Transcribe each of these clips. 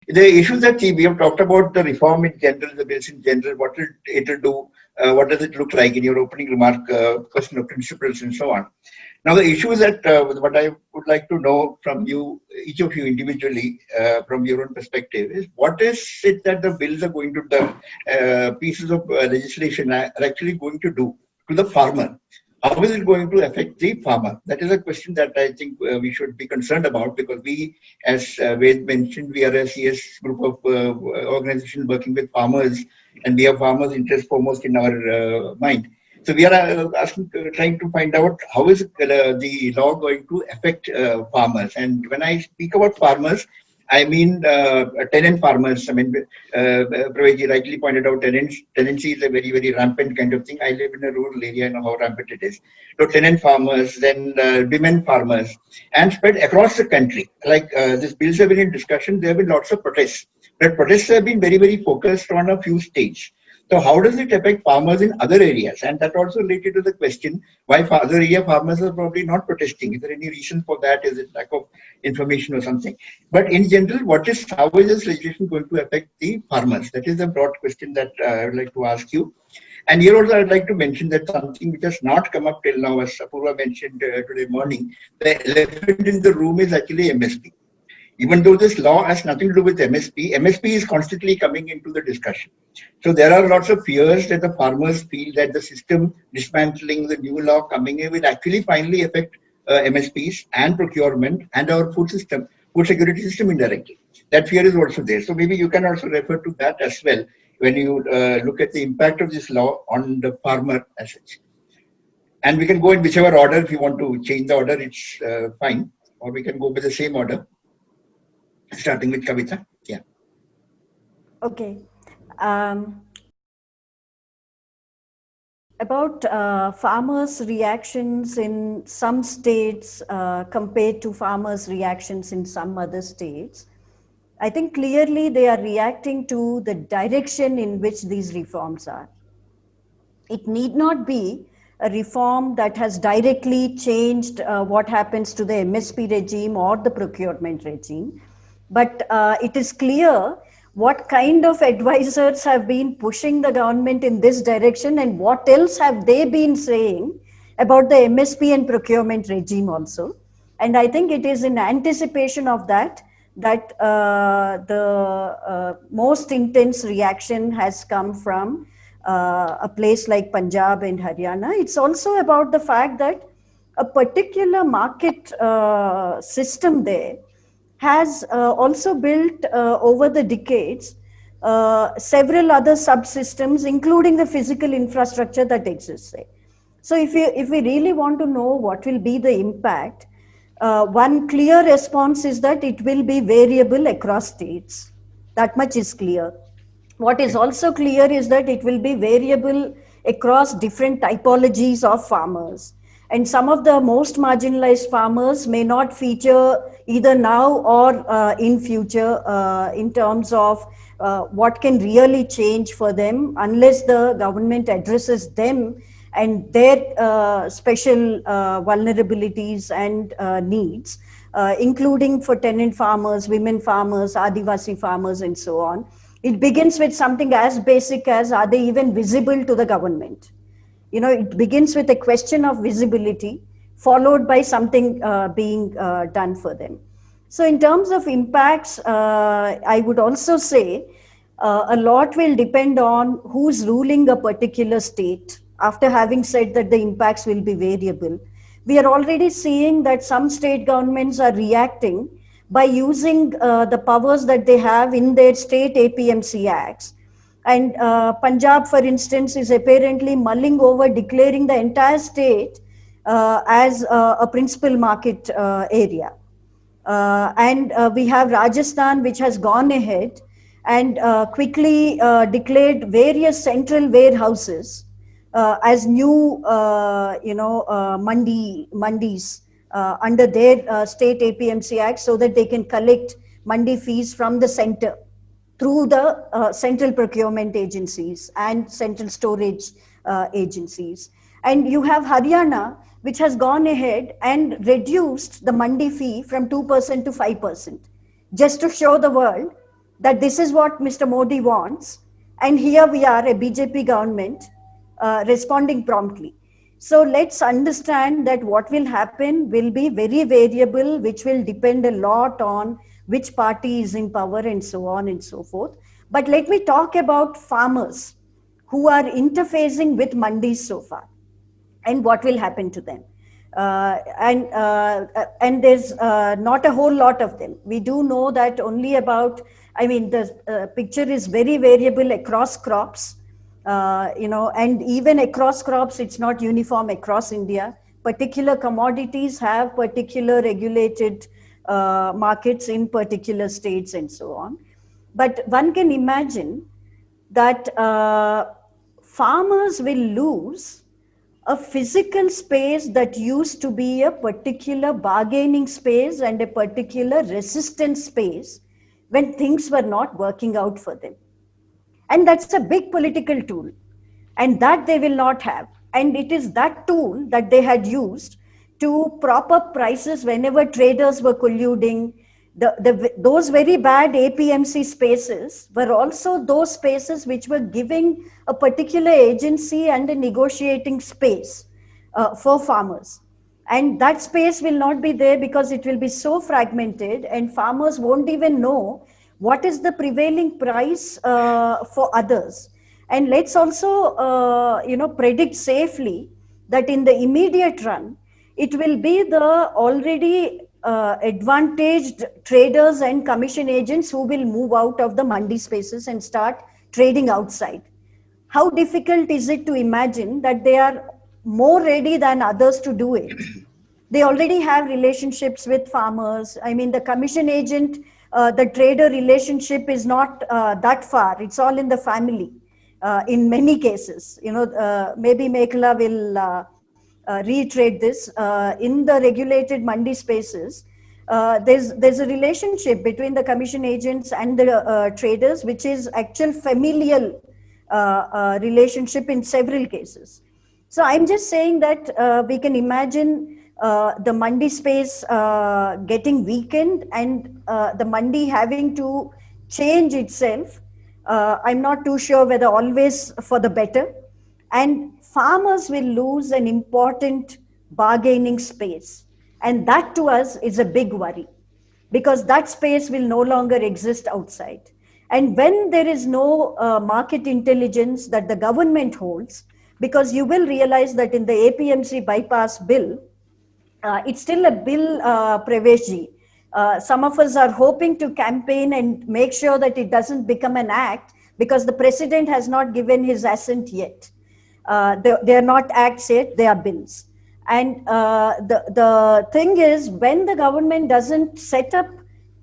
The issues that we have talked about the reform in general, the bills in general, what it will do, what does it look like in your opening remark, question of principles and so on. Now, the issue is that what I would like to know from you, each of you individually, from your own perspective, is what is it that the bills are going to do, pieces of legislation are actually going to do to the farmer? How is it going to affect the farmer? That is a question that I think we should be concerned about, because we, as Ved mentioned, we are a CS group of organizations working with farmers, and we have farmers' interest foremost in our mind. So we are trying to find out how is the law going to affect farmers. And when I speak about farmers, I mean tenant farmers. I mean, Praveji rightly pointed out, tenancy is a very, very rampant kind of thing. I live in a rural area, I know how rampant it is. So tenant farmers, then women farmers, and spread across the country. Like these bills have been in discussion, there have been lots of protests. But protests have been very, very focused on a few states. So how does it affect farmers in other areas? And that also related to the question why other area farmers are probably not protesting. Is there any reason for that? Is it lack of information or something? But in general, how is this legislation going to affect the farmers? That is a broad question that I would like to ask you. And here also I'd like to mention that something which has not come up till now, as Apurva mentioned today morning, the elephant in the room is actually MSP. Even though this law has nothing to do with MSP is constantly coming into the discussion. So there are lots of fears that the farmers feel that the system dismantling, the new law coming in will actually finally affect MSPs and procurement and our food security system indirectly. That fear is also there. So maybe you can also refer to that as well when you look at the impact of this law on the farmer as such. And we can go in whichever order. If you want to change the order, it's fine. Or we can go with the same order, starting with Kavita. Yeah. Okay. About farmers' reactions in some states compared to farmers' reactions in some other states, I think clearly they are reacting to the direction in which these reforms are. It need not be a reform that has directly changed what happens to the MSP regime or the procurement regime, but it is clear what kind of advisors have been pushing the government in this direction and what else have they been saying about the MSP and procurement regime also. And I think it is in anticipation of that the most intense reaction has come from a place like Punjab and Haryana. It's also about the fact that a particular market system there has also built over the decades several other subsystems, including the physical infrastructure that exists there. So if we really want to know what will be the impact, one clear response is that it will be variable across states. That much is clear. What is also clear is that it will be variable across different typologies of farmers. And some of the most marginalized farmers may not feature either now or in future in terms of what can really change for them unless the government addresses them and their special vulnerabilities and needs, including for tenant farmers, women farmers, Adivasi farmers, and so on. It begins with something as basic as, are they even visible to the government? You know, it begins with a question of visibility, followed by something being done for them. So in terms of impacts, I would also say a lot will depend on who's ruling a particular state. After having said that the impacts will be variable, we are already seeing that some state governments are reacting by using the powers that they have in their state APMC acts. And Punjab, for instance, is apparently mulling over declaring the entire state as a principal market area. And we have Rajasthan, which has gone ahead and quickly declared various central warehouses as new, mandis under their state APMC Act, so that they can collect mandi fees from the center through the central procurement agencies and central storage agencies. And you have Haryana, which has gone ahead and reduced the mandi fee from 2% to 5%, just to show the world that this is what Mr. Modi wants. And here we are, a BJP government, responding promptly. So let's understand that what will happen will be very variable, which will depend a lot on which party is in power and so on and so forth. But let me talk about farmers who are interfacing with mandis so far and what will happen to them. And there's not a whole lot of them. We do know that only about, I mean, the picture is very variable across crops, and even across crops, it's not uniform across India. Particular commodities have particular regulated markets in particular states and so on. But one can imagine that farmers will lose a physical space that used to be a particular bargaining space and a particular resistance space when things were not working out for them. And that's a big political tool. And that they will not have. And it is that tool that they had used to prop up prices whenever traders were colluding. Those very bad APMC spaces were also those spaces which were giving a particular agency and a negotiating space for farmers. And that space will not be there because it will be so fragmented and farmers won't even know what is the prevailing price for others. And let's also, predict safely that in the immediate run, it will be the already advantaged traders and commission agents who will move out of the mandi spaces and start trading outside. How difficult is it to imagine that they are more ready than others to do it? They already have relationships with farmers. I mean, the commission agent, the trader relationship is not that far. It's all in the family in many cases. Maybe Mekhala will reiterate this. In the regulated mandi spaces, there's a relationship between the commission agents and the traders, which is actual familial relationship in several cases. So I'm just saying that we can imagine the mandi space getting weakened and the mandi having to change itself. I'm not too sure whether always for the better. And farmers will lose an important bargaining space. And that to us is a big worry because that space will no longer exist outside. And when there is no market intelligence that the government holds, because you will realize that in the APMC bypass bill, it's still a bill, Praveshji. Some of us are hoping to campaign and make sure that it doesn't become an act because the president has not given his assent yet. They are not acts yet, they are bills. And the thing is, when the government doesn't set up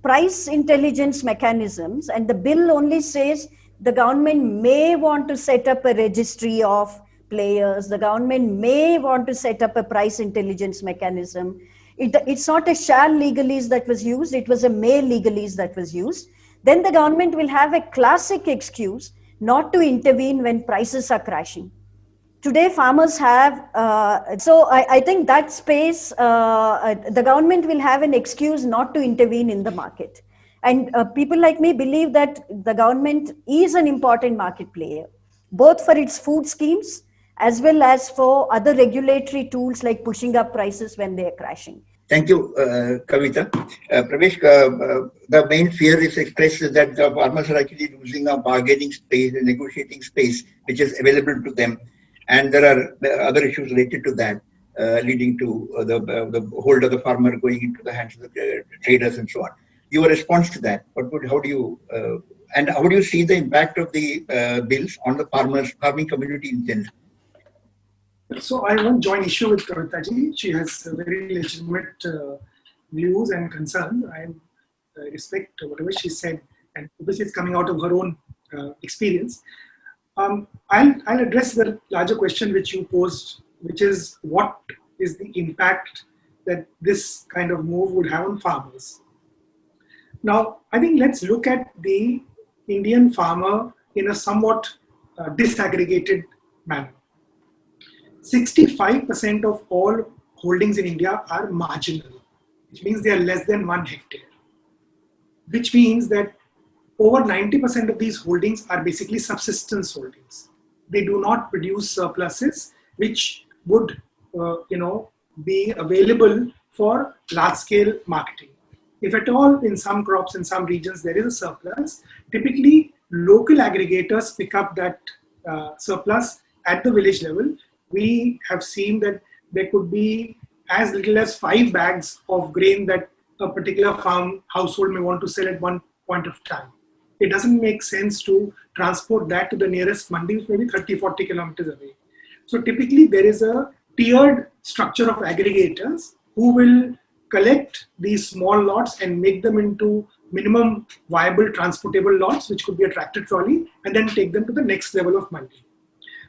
price intelligence mechanisms, and the bill only says the government may want to set up a registry of players, the government may want to set up a price intelligence mechanism. It's not a shall legalese that was used, it was a may legalese that was used. Then the government will have a classic excuse not to intervene when prices are crashing. Today, farmers have, so I think that space, the government will have an excuse not to intervene in the market. And people like me believe that the government is an important market player, both for its food schemes, as well as for other regulatory tools like pushing up prices when they are crashing. Thank you, Kavita. Pravesh, the main fear is expressed is that the farmers are actually losing a bargaining space, a negotiating space, which is available to them. And there are other issues related to that, leading to the hold of the farmer going into the hands of the traders and so on. Your response to that? How do you see the impact of the bills on the farming community in general? So I won't join issue with Kavita ji. She has very legitimate views and concerns. I respect whatever she said, and obviously it's coming out of her own experience. I'll address the larger question which you posed, which is what is the impact that this kind of move would have on farmers. Now, I think let's look at the Indian farmer in a somewhat disaggregated manner. 65% of all holdings in India are marginal, which means they are less than 1 hectare, which means that over 90% of these holdings are basically subsistence holdings. They do not produce surpluses, which would, be available for large-scale marketing. If at all, in some crops, in some regions, there is a surplus, typically local aggregators pick up that surplus at the village level. We have seen that there could be as little as 5 bags of grain that a particular farm household may want to sell at one point of time. It doesn't make sense to transport that to the nearest mandi, which may be 30-40 kilometers away. So typically there is a tiered structure of aggregators who will collect these small lots and make them into minimum viable transportable lots, which could be a tractor trolley, and then take them to the next level of mandi.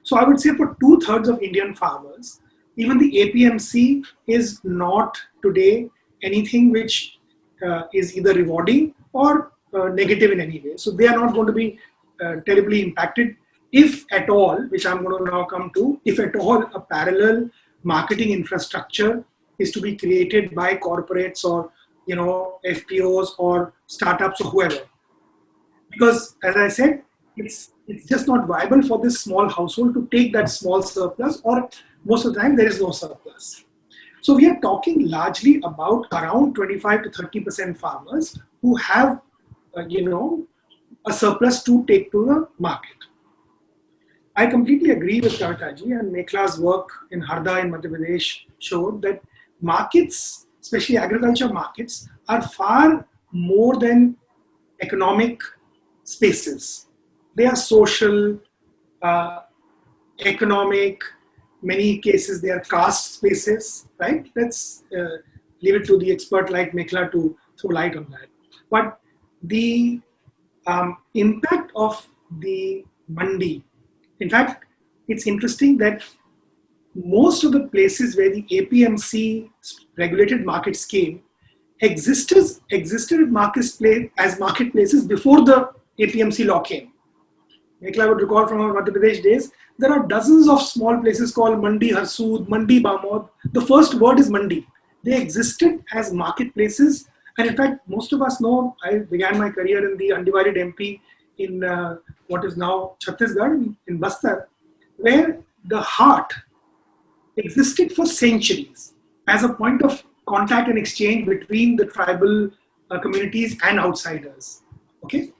So I would say for 2/3 of Indian farmers, even the APMC is not today anything which is either rewarding or negative in any way. So they are not going to be terribly impacted, if at all, which I'm going to now come to, if at all a parallel marketing infrastructure is to be created by corporates or FPOs or startups or whoever. Because as I said, it's just not viable for this small household to take that small surplus, or most of the time there is no surplus. So we are talking largely about around 25 to 30% farmers who have a surplus to take to the market. I completely agree with Kavitaji, and Mekhla's work in Harda in Madhya Pradesh showed that markets, especially agriculture markets, are far more than economic spaces. They are social, economic, many cases they are caste spaces, right? Let's leave it to the expert like Mekhla to throw light on that. But the impact of the mandi, in fact, it's interesting that most of the places where the APMC regulated markets came existed as marketplaces before the APMC law came. Mekhla would recall from our Madhya Pradesh days, there are dozens of small places called Mandi Harsood, Mandi Bamod. The first word is Mandi. They existed as marketplaces. And in fact, most of us know, I began my career in the undivided MP in what is now Chhattisgarh, in Bastar, where the heart existed for centuries as a point of contact and exchange between the tribal communities and outsiders. Okay.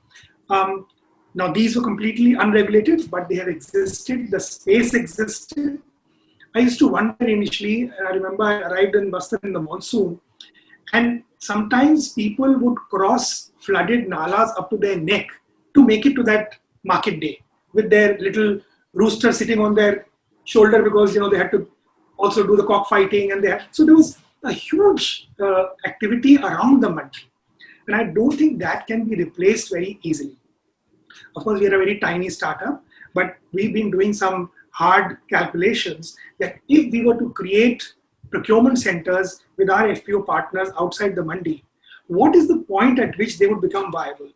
Now these were completely unregulated, but they have existed. The space existed. I used to wonder initially. I remember I arrived in Bastar in the monsoon, and sometimes people would cross flooded nalas up to their neck to make it to that market day with their little rooster sitting on their shoulder, because they had to also do the cockfighting, and so there was a huge activity around the mandi, and I don't think that can be replaced very easily. Of course, we are a very tiny startup, but we've been doing some hard calculations that if we were to create procurement centers with our FPO partners outside the mandi, what is the point at which they would become viable?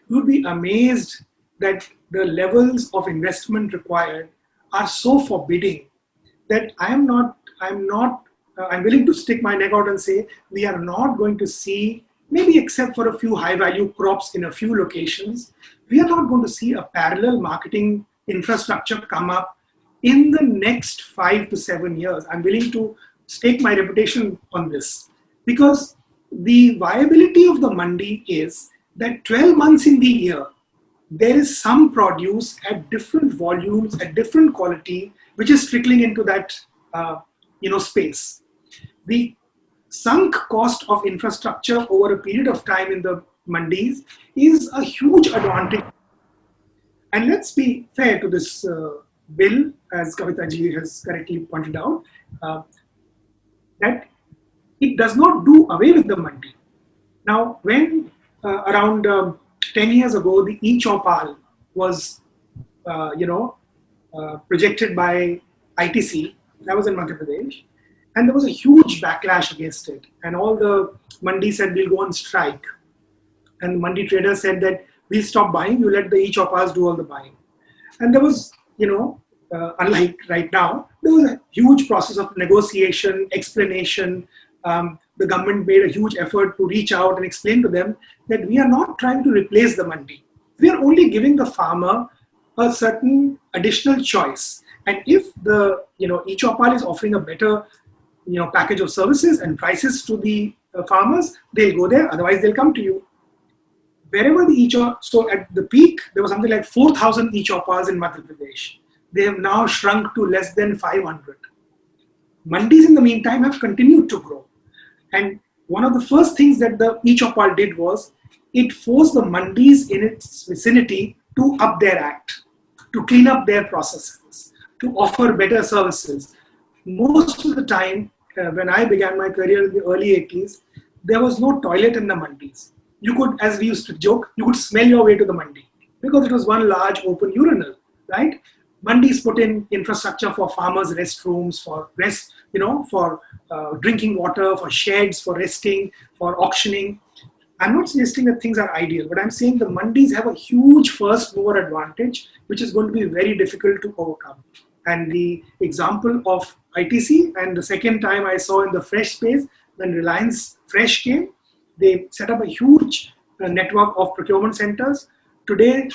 You would be amazed that the levels of investment required are so forbidding that I'm willing to stick my neck out and say we are not going to see, maybe except for a few high value crops in a few locations, we are not going to see a parallel marketing infrastructure come up in the next 5 to 7 years. I'm willing to stake my reputation on this, because the viability of the mandi is that 12 months in the year, there is some produce at different volumes, at different quality, which is trickling into that space. The sunk cost of infrastructure over a period of time in the mandis is a huge advantage. And let's be fair to this bill, as Kavitaji has correctly pointed out, that it does not do away with the mandi. Now, when around 10 years ago, the e-Chaupal was, projected by ITC, that was in Madhya Pradesh, and there was a huge backlash against it. And all the mandi said, we'll go on strike. And the mandi traders said that we'll stop buying, you let the e-Chaupals do all the buying. And there was, unlike right now, there was a huge process of negotiation, explanation. The government made a huge effort to reach out and explain to them that we are not trying to replace the mandi. We are only giving the farmer a certain additional choice. And if the e-Chopal is offering a better package of services and prices to the farmers, they'll go there. Otherwise, they'll come to you. Wherever the e-Chopal, so at the peak, there was something like 4,000 e-Chopals in Madhya Pradesh. They have now shrunk to less than 500. Mandis in the meantime have continued to grow. And one of the first things that the e-Chopal did was it forced the mandis in its vicinity to up their act, to clean up their processes, to offer better services. Most of the time, when I began my career in the early 80s, there was no toilet in the mandis. You could, as we used to joke, you could smell your way to the mandi because it was one large open urinal, right? Mandis put in infrastructure for farmers' restrooms, for rest, for drinking water, for sheds, for resting, for auctioning. I'm not suggesting that things are ideal, but I'm saying the mandis have a huge first mover advantage, which is going to be very difficult to overcome. And the example of ITC, and the second time I saw in the fresh space, when Reliance Fresh came, they set up a huge network of procurement centers. Today,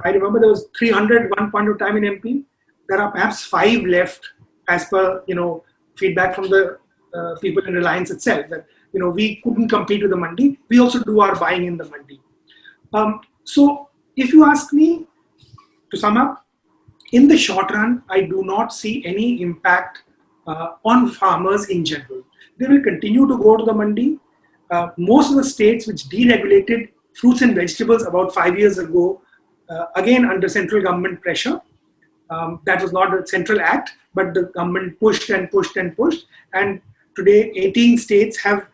I remember there was 300 one point of time in MP. There are perhaps 5 left, as per feedback from the people in Reliance itself, that we couldn't compete with the mandi. We also do our buying in the mandi. So if you ask me to sum up, in the short run, I do not see any impact on farmers in general. They will continue to go to the mandi. Most of the states which deregulated fruits and vegetables about 5 years ago, again under central government pressure, that was not a central act, but the government pushed and pushed and pushed. And today, 18 states have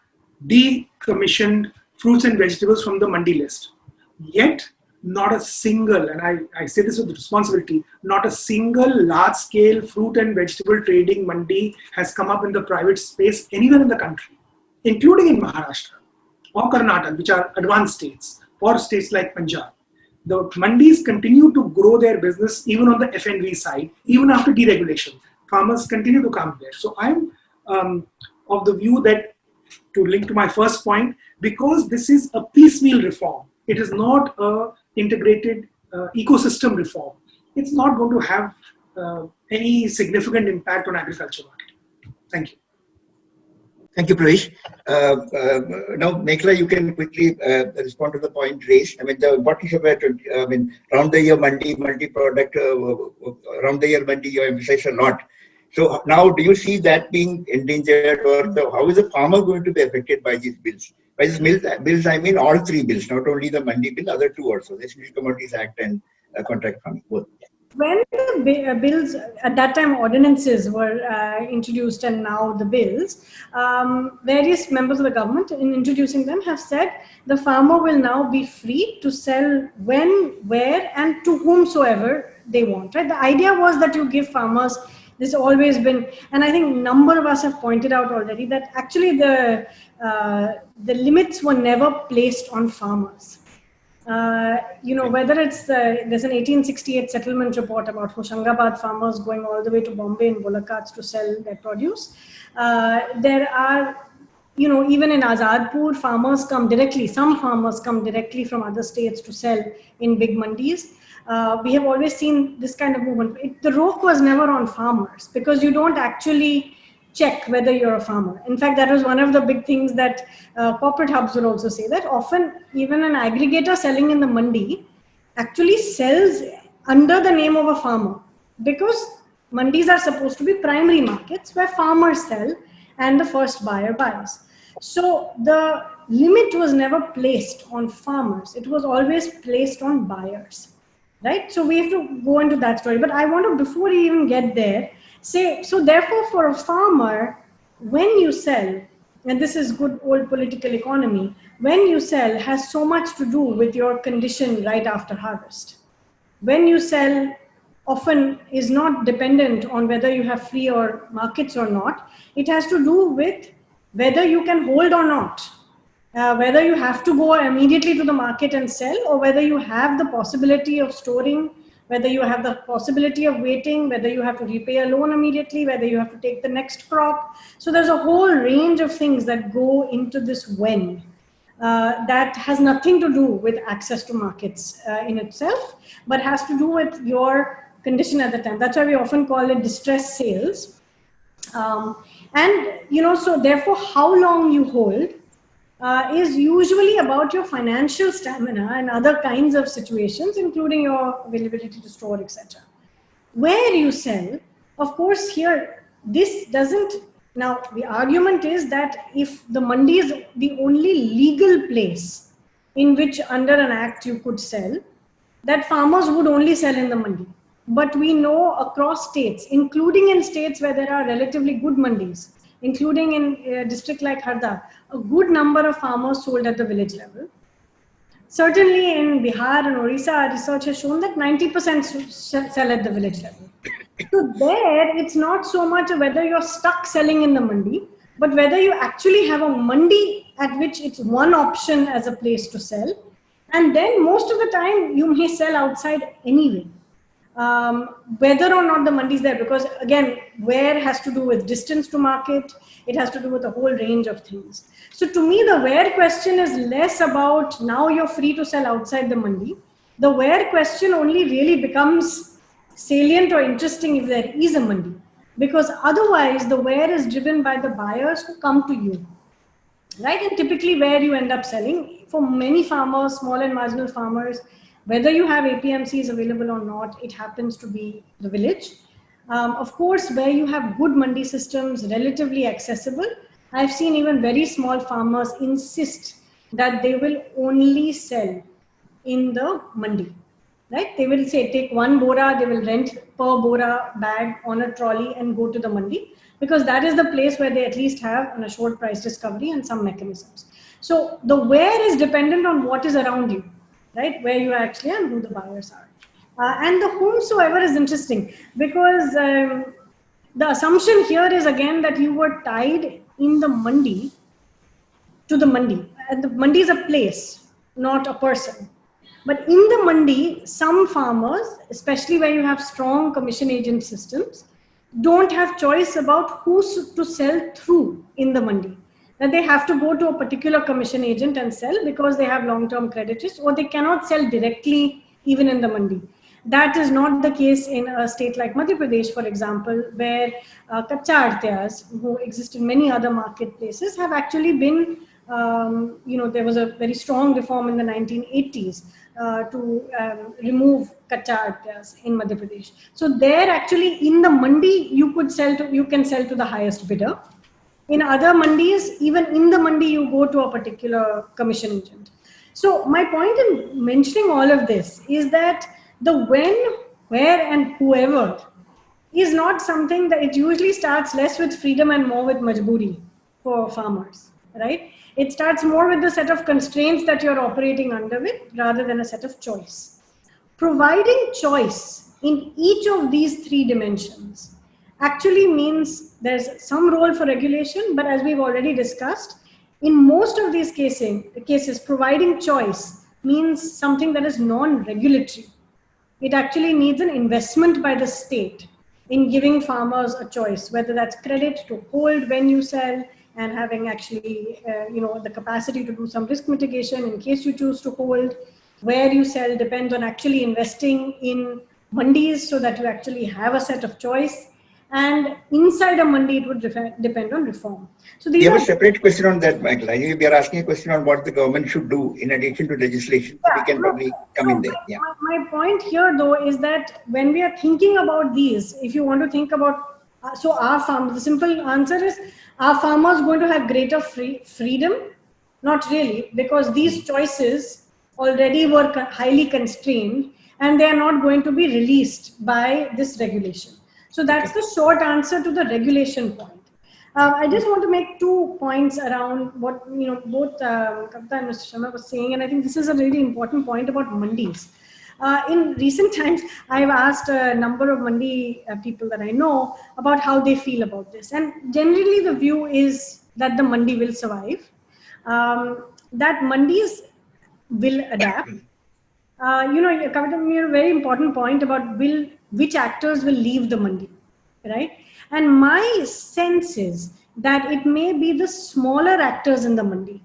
decommissioned fruits and vegetables from the mandi list. Yet, not a single, and I say this with responsibility, not a single large-scale fruit and vegetable trading mandi has come up in the private space anywhere in the country, including in Maharashtra or Karnataka, which are advanced states, or states like Punjab. The mandis continue to grow their business even on the F&V side, even after deregulation. Farmers continue to come there. So I'm of the view that, to link to my first point, because this is a piecemeal reform, it is not a integrated ecosystem reform. It's not going to have any significant impact on agriculture market. Thank you. Thank you, Pravesh. Now, Meghla, you can quickly respond to the point raised. I mean, the importance of round the year mandi, multi-product, round the year mandi, you emphasize a lot. So now, do you see that being endangered, or how is the farmer going to be affected by these bills? By these bills, I mean all 3 bills, not only the mandi bill, other 2 also, the Essential Commodities Act and Contract Farming, both. When the bills, at that time ordinances were introduced, and now the bills, various members of the government in introducing them have said the farmer will now be free to sell when, where, and to whomsoever they want. Right? The idea was that you give farmers, this has always been, and I think a number of us have pointed out already that actually the limits were never placed on farmers. Whether it's there's an 1868 settlement report about Hoshangabad farmers going all the way to Bombay in bullock carts to sell their produce. There are, even in Azadpur, farmers come directly, some farmers come directly from other states to sell in big mandis. We have always seen this kind of movement. The rope was never on farmers because you don't actually check whether you're a farmer. In fact, that was one of the big things that corporate hubs will also say, that often even an aggregator selling in the mandi actually sells under the name of a farmer, because mandis are supposed to be primary markets where farmers sell and the first buyer buys. So the limit was never placed on farmers. It was always placed on buyers, right? So we have to go into that story. But I want to, before we even get there, say, so therefore for a farmer, when you sell, and this is good old political economy, when you sell has so much to do with your condition right after harvest. When you sell often is not dependent on whether you have free or markets or not. It has to do with whether you can hold or not, whether you have to go immediately to the market and sell, or whether you have the possibility of storing, whether you have the possibility of waiting, whether you have to repay a loan immediately, whether you have to take the next crop. So there's a whole range of things that go into this when. that has nothing to do with access to markets in itself, but has to do with your condition at the time. That's why we often call it distress sales. And, so therefore, how long you hold is usually about your financial stamina and other kinds of situations, including your availability to store, etc. Where you sell, of course, here, this doesn't, now the argument is that if the mandi is the only legal place in which under an act you could sell, that farmers would only sell in the mandi. But we know across states, including in states where there are relatively good mandis, including in a district like Harda, a good number of farmers sold at the village level. Certainly in Bihar and Orissa, our research has shown that 90% sell at the village level. So there, it's not so much whether you're stuck selling in the mandi, but whether you actually have a mandi at which it's one option as a place to sell. And then most of the time, you may sell outside anyway. Whether or not the mandi is there, because again, where has to do with distance to market, it has to do with a whole range of things. So to me, the where question is less about now you're free to sell outside the mandi. The where question only really becomes salient or interesting if there is a mandi, because otherwise the where is driven by the buyers who come to you, right? And typically where you end up selling, for many farmers, small and marginal farmers, whether you have APMCs available or not, it happens to be the village. Of course, where you have good mandi systems, relatively accessible, I've seen even very small farmers insist that they will only sell in the mandi, right? They will say, take one bora, they will rent per bora bag on a trolley and go to the mandi, because that is the place where they at least have an assured price discovery and some mechanisms. So the where is dependent on what is around you, right? Where you actually are and who the buyers are. And the whomsoever is interesting, because the assumption here is again that you were tied in the mandi to the mandi. And the mandi is a place, not a person. But in the mandi, some farmers, especially where you have strong commission agent systems, don't have choice about who to sell through in the mandi. That they have to go to a particular commission agent and sell because they have long-term credit risk, or they cannot sell directly even in the mandi. That is not the case in a state like Madhya Pradesh, for example, where kacha artyas, who exist in many other marketplaces, have actually been, there was a very strong reform in the 1980s to remove kacha artyas in Madhya Pradesh. So there actually in the mandi, you can sell to the highest bidder. In other mandis, even in the mandi, you go to a particular commission agent. So my point in mentioning all of this is that the when, where, and whoever is not something that it usually starts less with freedom and more with majboori for farmers, right? It starts more with the set of constraints that you're operating under with rather than a set of choice. Providing choice in each of these three dimensions actually means there's some role for regulation, but as we've already discussed, in most of these cases, providing choice means something that is non-regulatory. It actually needs an investment by the state in giving farmers a choice, whether that's credit to hold when you sell and having actually, the capacity to do some risk mitigation in case you choose to hold. Where you sell depends on actually investing in mandis so that you actually have a set of choice. And inside a mandi, it would depend on reform. So these you have a separate question on that, Michael. I know we are asking a question on what the government should do in addition to legislation. Yeah, we can probably come in there. Yeah. My point here, though, is that when we are thinking about these, if you want to think about, so our farmers, the simple answer is, are farmers going to have greater freedom? Not really, because these choices already were highly constrained and they are not going to be released by this regulation. So that's the short answer to the regulation point. I just want to make 2 points around what both Kavita and Mr. Sharma was saying, and I think this is a really important point about mandis. In recent times, I've asked a number of mandi people that I know about how they feel about this, and generally the view is that the mandi will survive, that mandis will adapt. Kavita made a very important point about which actors will leave the mandi, right? And my sense is that it may be the smaller actors in the mandi.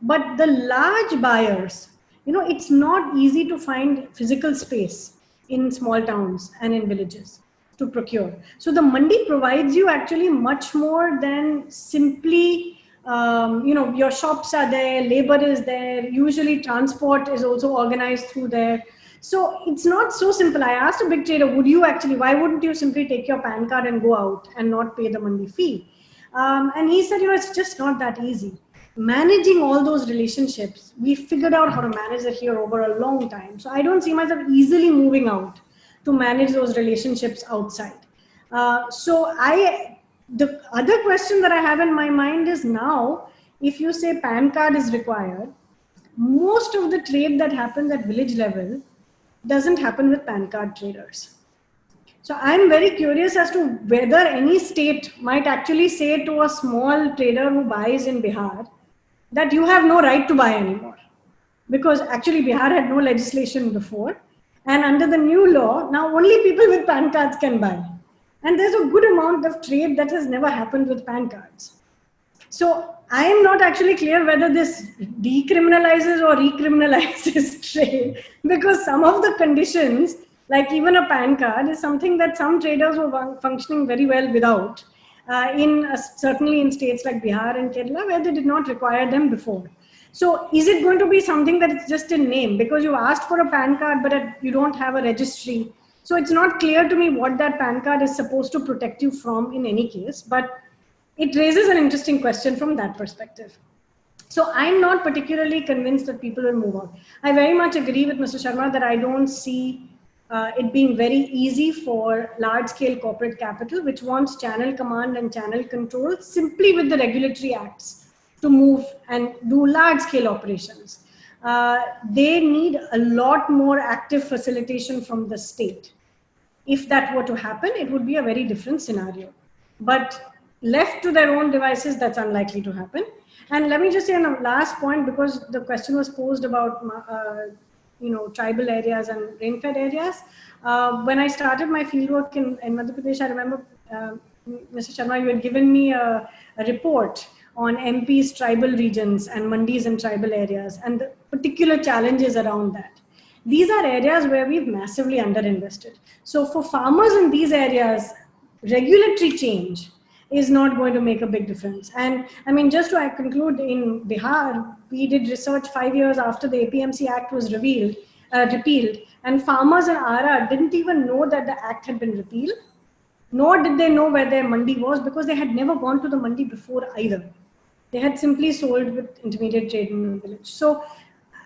But the large buyers, it's not easy to find physical space in small towns and in villages to procure. So the mandi provides you actually much more than simply, your shops are there, labor is there, usually transport is also organized through there. So it's not so simple. I asked a big trader, why wouldn't you simply take your PAN card and go out and not pay the mandi fee? And he said, it's just not that easy. Managing all those relationships, we figured out how to manage it here over a long time. So I don't see myself easily moving out to manage those relationships outside. The other question that I have in my mind is now, if you say PAN card is required, most of the trade that happens at village level doesn't happen with PAN card traders. So I'm very curious as to whether any state might actually say to a small trader who buys in Bihar that you have no right to buy anymore. Because actually Bihar had no legislation before. And under the new law, now only people with PAN cards can buy. And there's a good amount of trade that has never happened with PAN cards. So I am not actually clear whether this decriminalizes or recriminalizes trade, because some of the conditions, like even a PAN card, is something that some traders were functioning very well without, certainly in states like Bihar and Kerala, where they did not require them before. So is it going to be something that it's just in name, because you asked for a PAN card, but you don't have a registry? So it's not clear to me what that PAN card is supposed to protect you from in any case, but it raises an interesting question from that perspective. So I'm not particularly convinced that people will move on. I very much agree with Mr. Sharma that I don't see it being very easy for large-scale corporate capital, which wants channel command and channel control simply with the regulatory acts, to move and do large-scale operations. They need a lot more active facilitation from the state. If that were to happen, it would be a very different scenario. But left to their own devices, that's unlikely to happen. And let me just say on a last point, because the question was posed about tribal areas and rain-fed areas. When I started my fieldwork in Madhya Pradesh, I remember, Mr. Sharma, you had given me a report on MP's tribal regions and mandis in tribal areas and the particular challenges around that. These are areas where we've massively underinvested. So for farmers in these areas, regulatory change is not going to make a big difference. And I mean, just to conclude, in Bihar, we did research 5 years after the APMC Act was repealed, and farmers in Ara didn't even know that the act had been repealed, nor did they know where their mandi was, because they had never gone to the mandi before either. They had simply sold with intermediate trade in the village. So,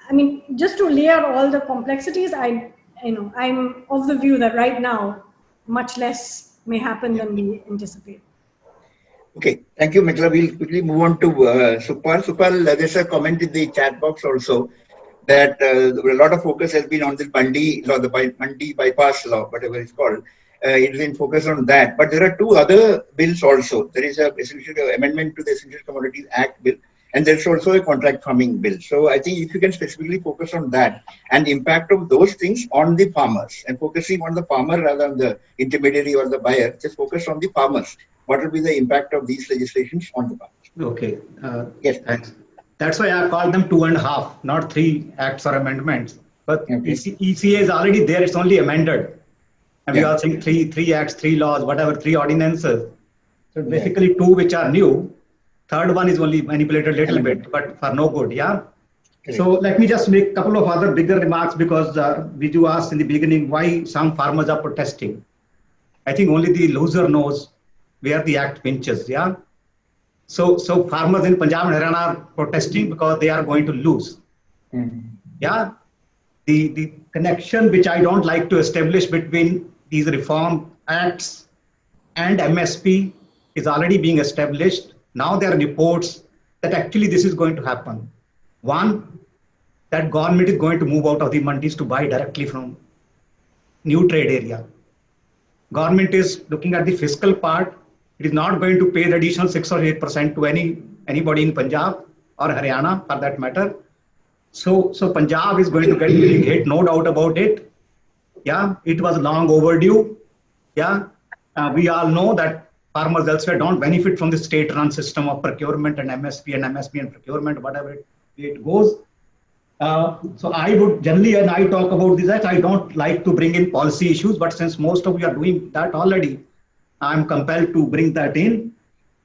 I mean, just to layer all the complexities, I'm of the view that right now, much less may happen than we anticipate. Okay, thank you, Mikla. We'll quickly move on to Supal. Supal, there's a comment in the chat box also that a lot of focus has been on the mandi law, the mandi bypass law, whatever it's called. It's been focused on that. But there are two other bills also. There is a essential amendment to the Essential Commodities Act bill, and there's also a contract farming bill. So I think if you can specifically focus on that and the impact of those things on the farmers, and focusing on the farmer rather than the intermediary or the buyer, just focus on the farmers. What will be the impact of these legislations on the farmers? Okay. Yes. Thanks. That's why I call them 2.5, not 3 acts or amendments. But okay. ECA is already there. It's only amended. And we are saying 3 acts, 3 laws, whatever, 3 ordinances. So basically 2 which are new. Third one is only manipulated a little bit, but for no good. Yeah. Okay. So let me just make a couple of other bigger remarks, because Viju asked in the beginning why some farmers are protesting. I think only the loser knows where the act pinches. Yeah. So farmers in Punjab and Haryana are protesting because they are going to lose. Yeah. The connection which I don't like to establish between these reform acts and MSP is already being established. Now there are reports that actually this is going to happen. One, that government is going to move out of the mandis to buy directly from new trade area. Government is looking at the fiscal part. It is not going to pay the additional 6 or 8% to anybody in Punjab or Haryana for that matter. So Punjab is going to get big hit, no doubt about it. Yeah, it was long overdue. Yeah, we all know that farmers elsewhere don't benefit from the state-run system of procurement and MSP and procurement, whatever it goes. So I would generally, and I talk about this, I don't like to bring in policy issues, but since most of you are doing that already, I'm compelled to bring that in.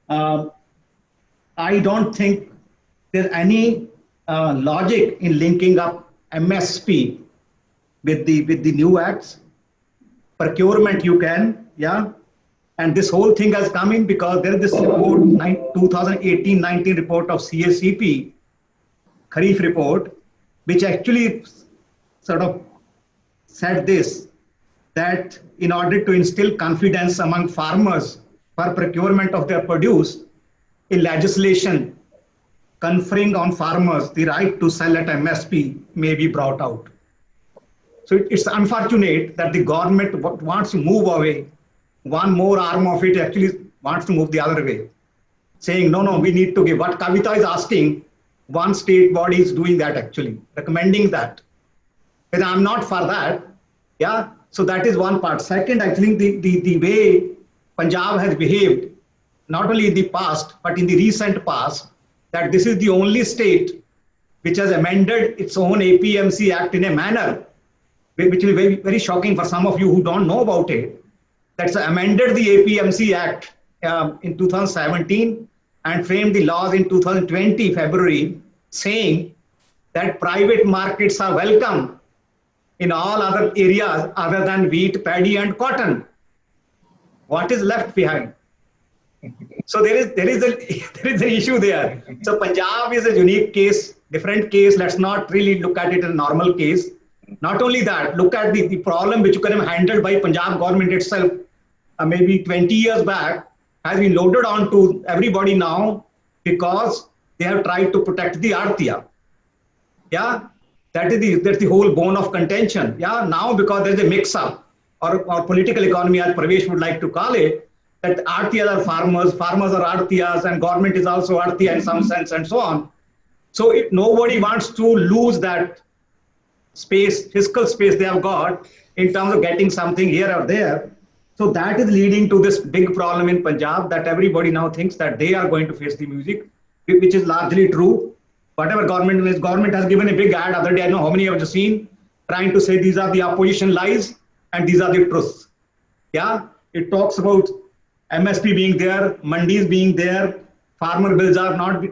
I don't think there's any logic in linking up MSP with the new acts. Procurement you can, yeah. And this whole thing has come in because there is this report, 2018-19 report of CSCP, Kharif report, which actually sort of said this, that in order to instill confidence among farmers for procurement of their produce, a legislation conferring on farmers the right to sell at MSP may be brought out. So it's unfortunate that the government wants to move away. One more arm of it actually wants to move the other way, saying, no, we need to give. What Kavita is asking, one state body is doing that actually, recommending that. And I'm not for that. Yeah, so that is one part. Second, I think the way Punjab has behaved, not only in the past, but in the recent past, that this is the only state which has amended its own APMC Act in a manner which will be very, very shocking for some of you who don't know about it. That's amended the APMC Act in 2017 and framed the laws in 2020 February, saying that private markets are welcome in all other areas other than wheat, paddy, and cotton. What is left behind? So there is an issue there. So Punjab is a unique case, different case. Let's not really look at it as a normal case. Not only that, look at the problem which could have handled by Punjab government itself maybe 20 years back, has been loaded on to everybody now because they have tried to protect the Artiya. Yeah, that's the whole bone of contention. Yeah, now because there's a mix-up or political economy, as Pravesh would like to call it, that Artiyas are farmers are Artiyas, and government is also Artiya in some sense, and so on. So if nobody wants to lose that space, fiscal space they have got in terms of getting something here or there. So that is leading to this big problem in Punjab that everybody now thinks that they are going to face the music, which is largely true. Whatever government has given a big ad other day, I know how many of you seen, trying to say these are the opposition lies and these are the truths. Yeah, it talks about MSP being there, mandis being there, farmer bills are not,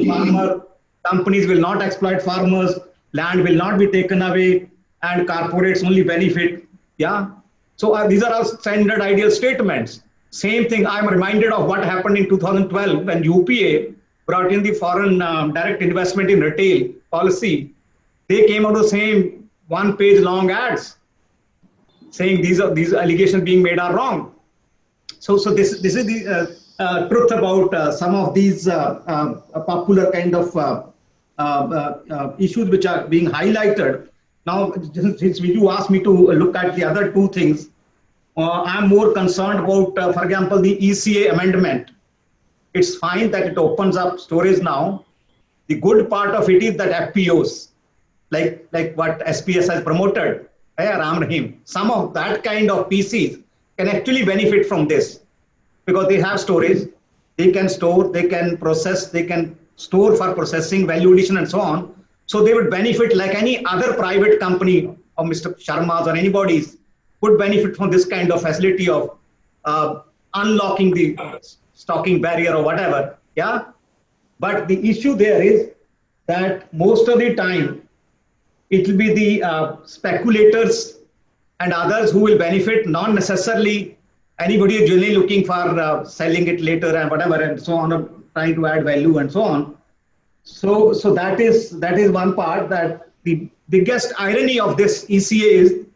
farmer companies will not exploit farmers, land will not be taken away, and corporates only benefit. Yeah. So these are all standard ideal statements. Same thing, I'm reminded of what happened in 2012 when UPA brought in the foreign direct investment in retail policy. They came out the same one-page long ads saying these allegations being made are wrong. So this is the truth about some of these popular kind of issues which are being highlighted. Now, since you asked me to look at the other two things, I'm more concerned about, for example, the ECA amendment. It's fine that it opens up storage now. The good part of it is that FPOs, like what SPS has promoted, Ram Rahim, some of that kind of PCs can actually benefit from this because they have storage, they can store, they can process, they can store for processing, value addition, and so on. So they would benefit like any other private company or Mr. Sharma's or anybody's would benefit from this kind of facility of unlocking the stocking barrier or whatever. Yeah. But the issue there is that most of the time it will be the speculators and others who will benefit, not necessarily anybody who is generally looking for selling it later and whatever and so on, or trying to add value and so on. So that is one part. That the biggest irony of this ECA is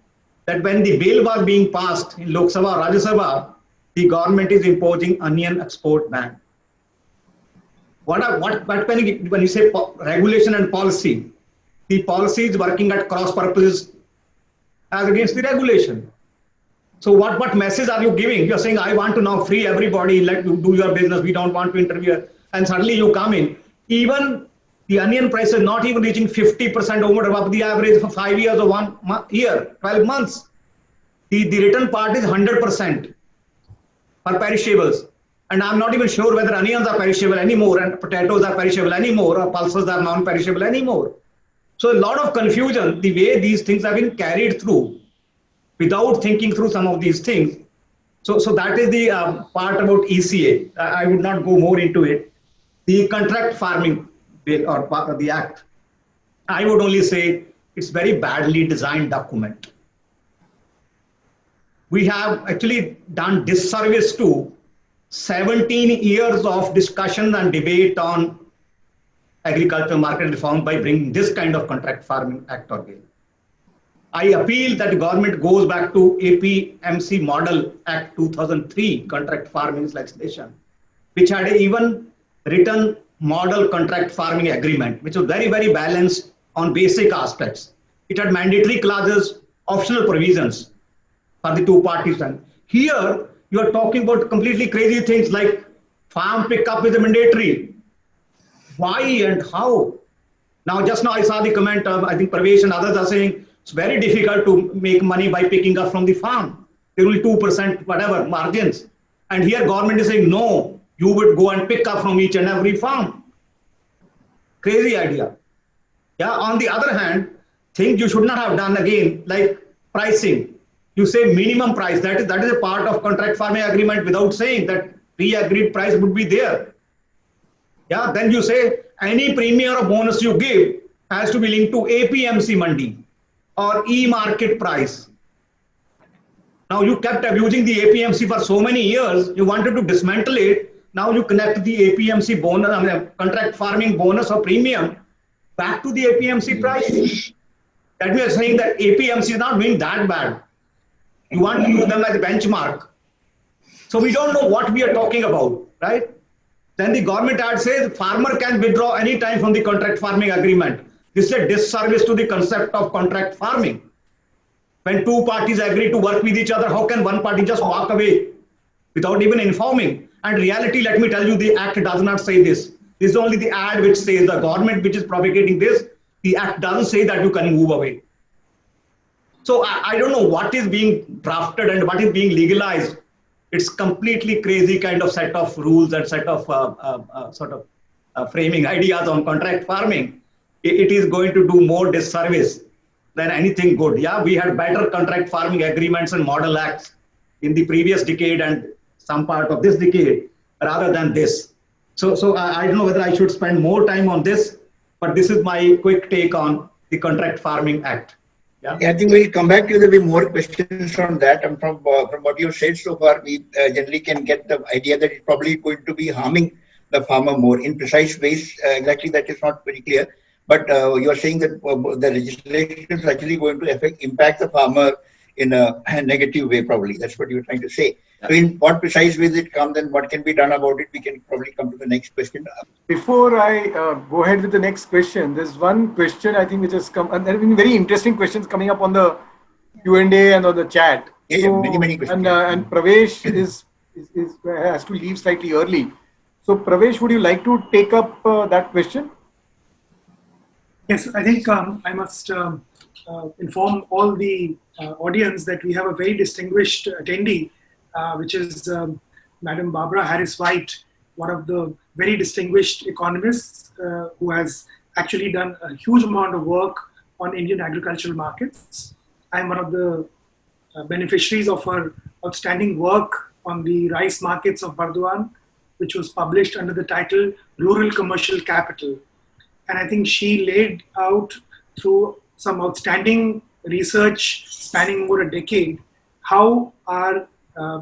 that when the bill was being passed in Lok Sabha, Rajya Sabha, the government is imposing onion export ban. When you say regulation and policy, the policy is working at cross purposes as against the regulation. So what message are you giving? You're saying, I want to now free everybody, let you do your business, we don't want to interfere. And suddenly you come in. Even the onion price is not even reaching 50% over above the average for 5 years or 1 year, 12 months. The written part is 100% for perishables. And I'm not even sure whether onions are perishable anymore and potatoes are perishable anymore or pulses are non-perishable anymore. So a lot of confusion, the way these things have been carried through without thinking through some of these things. So that is the part about ECA. I would not go more into it. The contract farming bill or part of the act, I would only say it's very badly designed document. We have actually done disservice to 17 years of discussion and debate on agricultural market reform by bringing this kind of contract farming act or bill. I appeal that the government goes back to APMC Model Act 2003 contract farming legislation, which had an even written model contract farming agreement, which was very, very balanced on basic aspects. It had mandatory clauses, optional provisions for the two parties. And here you are talking about completely crazy things like farm pickup is mandatory. Why and how? Now, just now I saw the comment of, I think Pravesh and others are saying it's very difficult to make money by picking up from the farm. There will be 2%, whatever, margins. And here government is saying, no, you would go and pick up from each and every farm. Crazy idea. Yeah. On the other hand, things you should not have done again, like pricing. You say minimum price, that is a part of contract farming agreement without saying that pre-agreed price would be there. Yeah, then you say any premium or bonus you give has to be linked to APMC Mandi or e-market price. Now you kept abusing the APMC for so many years, you wanted to dismantle it. Now you connect the APMC bonus, contract farming bonus or premium back to the APMC price. That we are saying that APMC is not doing that bad. You want to use them as a benchmark. So we don't know what we are talking about, right? Then the government ad says farmer can withdraw any time from the contract farming agreement. This is a disservice to the concept of contract farming. When two parties agree to work with each other, how can one party just walk away without even informing? And reality, let me tell you, the act does not say this. This is only the ad which says the government which is propagating this. The act doesn't say that you can move away. So I don't know what is being drafted and what is being legalized. It's completely crazy kind of set of rules and set of framing ideas on contract farming. It is going to do more disservice than anything good. Yeah, we had better contract farming agreements and model acts in the previous decade and some part of this decade rather than this. So I don't know whether I should spend more time on this, but this is my quick take on the Contract Farming Act. Yeah, I think we'll come back to you. There'll be more questions on that. And from what you've said so far, we generally can get the idea that it's probably going to be harming the farmer more in precise ways. Exactly, that is not very clear. But you are saying that the legislation is actually going to impact the farmer in a negative way, probably. That's what you were trying to say. So in what precise ways it comes and what can be done about it, we can probably come to the next question. Before I go ahead with the next question, there's one question I think which has come, and there have been very interesting questions coming up on the Q&A and on the chat. Yeah, so, many questions. And Pravesh has to leave slightly early. So Pravesh, would you like to take up that question? Yes, I think I must inform all the audience that we have a very distinguished attendee, which is Madam Barbara Harris-White, one of the very distinguished economists who has actually done a huge amount of work on Indian agricultural markets. I'm one of the beneficiaries of her outstanding work on the rice markets of Burdwan, which was published under the title Rural Commercial Capital. And I think she laid out through some outstanding research spanning over a decade how our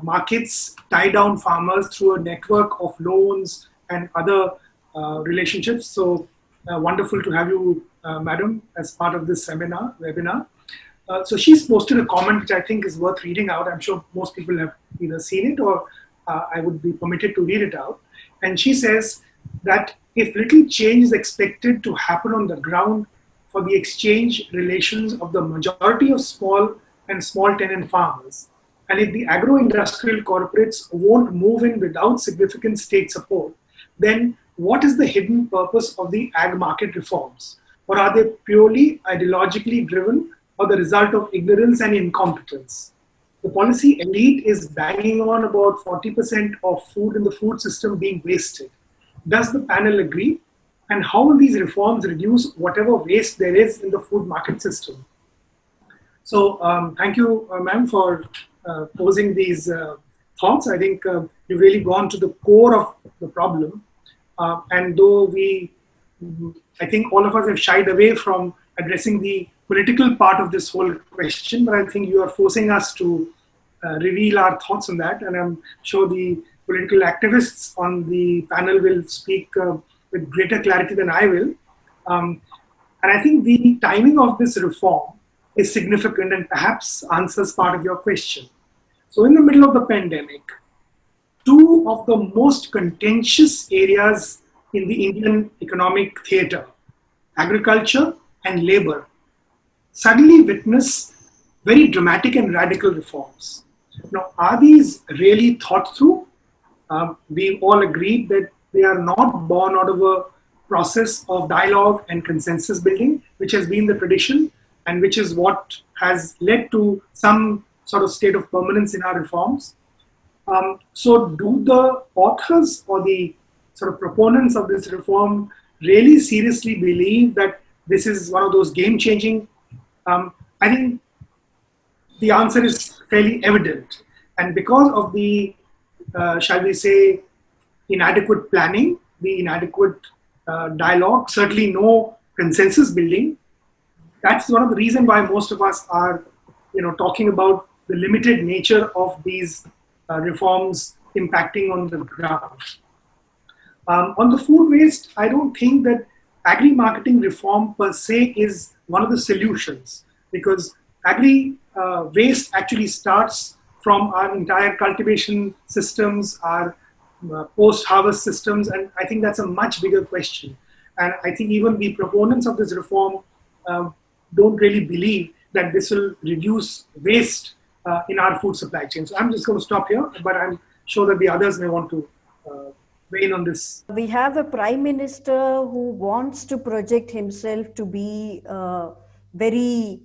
markets tie down farmers through a network of loans and other relationships. So wonderful to have you, Madam, as part of this webinar. So she's posted a comment which I think is worth reading out. I'm sure most people have either seen it or I would be permitted to read it out. And she says that if little change is expected to happen on the ground for the exchange relations of the majority of small and small tenant farmers, and if the agro-industrial corporates won't move in without significant state support, then what is the hidden purpose of the ag market reforms? Or are they purely ideologically driven or the result of ignorance and incompetence? the policy elite is banging on about 40% of food in the food system being wasted. Does the panel agree? And how will these reforms reduce whatever waste there is in the food market system? So thank you, ma'am, for posing these thoughts. I think you've really gone to the core of the problem. And though I think all of us have shied away from addressing the political part of this whole question, but I think you are forcing us to reveal our thoughts on that. And I'm sure the political activists on the panel will speak with greater clarity than I will. And I think the timing of this reform is significant and perhaps answers part of your question. So in the middle of the pandemic, two of the most contentious areas in the Indian economic theater, agriculture and labor, suddenly witness very dramatic and radical reforms. Now, are these really thought through? We've all agreed that they are not born out of a process of dialogue and consensus building, which has been the tradition and which is what has led to some sort of state of permanence in our reforms. So do the authors or the sort of proponents of this reform really seriously believe that this is one of those game-changing? I think the answer is fairly evident. And because of the, shall we say, inadequate planning, the inadequate dialogue, certainly no consensus building, that's one of the reasons why most of us are, talking about the limited nature of these reforms impacting on the ground. On the food waste, I don't think that agri-marketing reform per se is one of the solutions, because agri-waste actually starts from our entire cultivation systems, our post-harvest systems, and I think that's a much bigger question. And I think even the proponents of this reform don't really believe that this will reduce waste in our food supply chain. So I'm just going to stop here, but I'm sure that the others may want to weigh in on this. We have a prime minister who wants to project himself to be very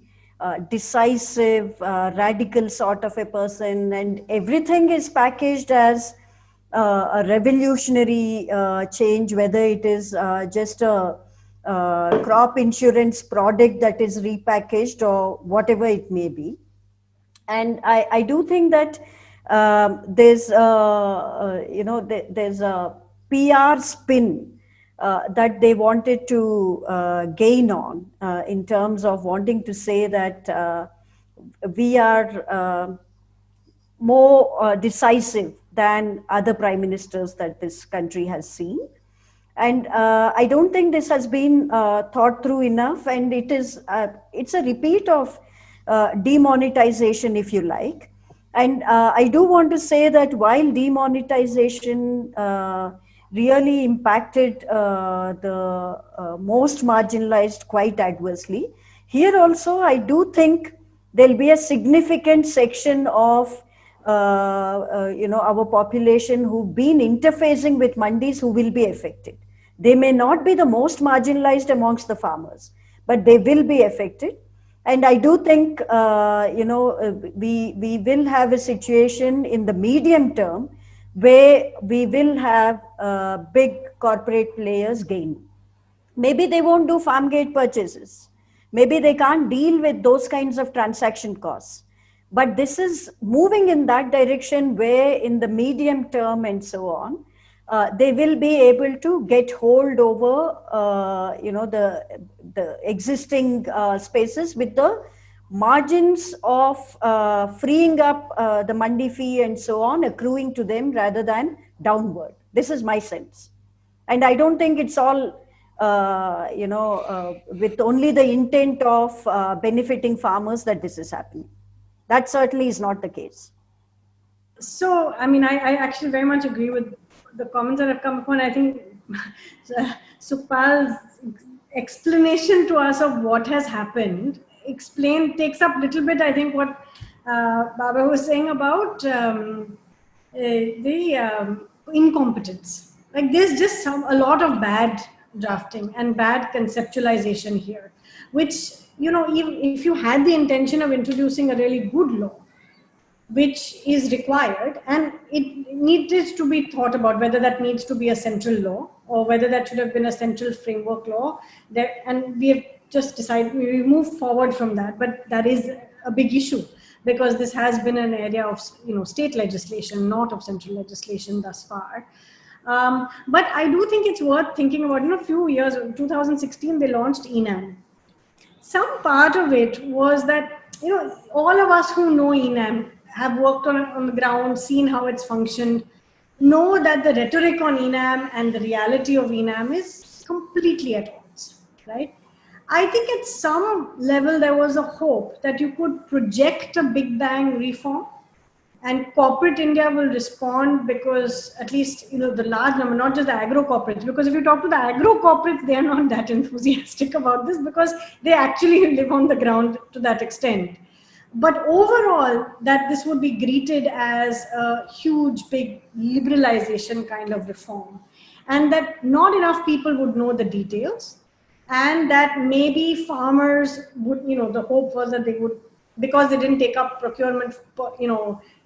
decisive, radical sort of a person, and everything is packaged as a revolutionary change, whether it is just a crop insurance product that is repackaged or whatever it may be. And I do think that there's there's a PR spin that they wanted to gain on in terms of wanting to say that we are more decisive than other prime ministers that this country has seen. And I don't think this has been thought through enough, and it's a repeat of demonetization, if you like. And I do want to say that while demonetization really impacted the most marginalized quite adversely, here also I do think there'll be a significant section of our population who've been interfacing with mandis who will be affected. They may not be the most marginalized amongst the farmers, but they will be affected. And I do think, we will have a situation in the medium term where we will have big corporate players gain. Maybe they won't do farm gate purchases. Maybe they can't deal with those kinds of transaction costs. But this is moving in that direction where in the medium term and so on, they will be able to get hold over, the existing spaces with the margins of freeing up the mandi fee and so on accruing to them rather than downward. This is my sense. And I don't think it's all, with only the intent of benefiting farmers that this is happening. That certainly is not the case. So, I mean, I actually very much agree with the comments that have come upon. I think Sukhpal's explanation to us of what has happened takes up a little bit, I think, what Baba was saying about the incompetence. Like there's just a lot of bad drafting and bad conceptualization here, which, even if you had the intention of introducing a really good law, which is required, and it needed to be thought about whether that needs to be a central law or whether that should have been a central framework law. And we have just decided, we moved forward from that, but that is a big issue because this has been an area of state legislation, not of central legislation thus far. But I do think it's worth thinking about. A few years, 2016, they launched ENAM. Some part of it was that all of us who know ENAM have worked on the ground, seen how it's functioned, know that the rhetoric on ENAM and the reality of ENAM is completely at odds, right? I think at some level there was a hope that you could project a big bang reform and corporate India will respond because at least, the large number, not just the agro corporates, because if you talk to the agro corporates, they are not that enthusiastic about this because they actually live on the ground to that extent. But overall, that this would be greeted as a huge, big liberalization kind of reform, and that not enough people would know the details, and that maybe farmers would, the hope was that they would, because they didn't take up procurement,